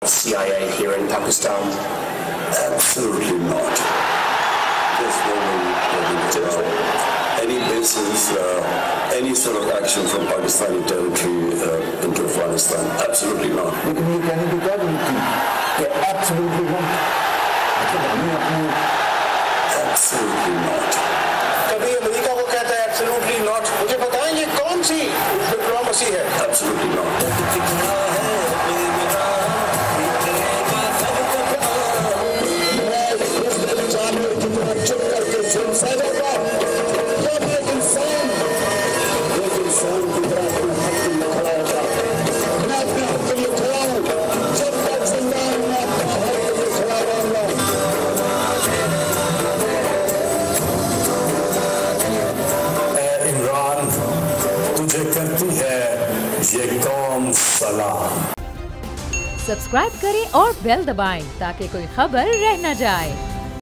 CIA here in Pakistan? Absolutely not. There's no way any basis, any sort of action from Pakistani territory into Afghanistan. Absolutely not. लेकिन ये कहने की क्या जरूरत थी कि absolutely not? Absolutely not. कभी अमेरिका को कहता है absolutely not. मुझे बताएं ये कौन सी डिप्लोमेसी है? Absolutely not. इमरान, तुझे करती है ये कौम सलाम। सब्सक्राइब करें और बेल दबाएं ताकि कोई खबर रह न जाए।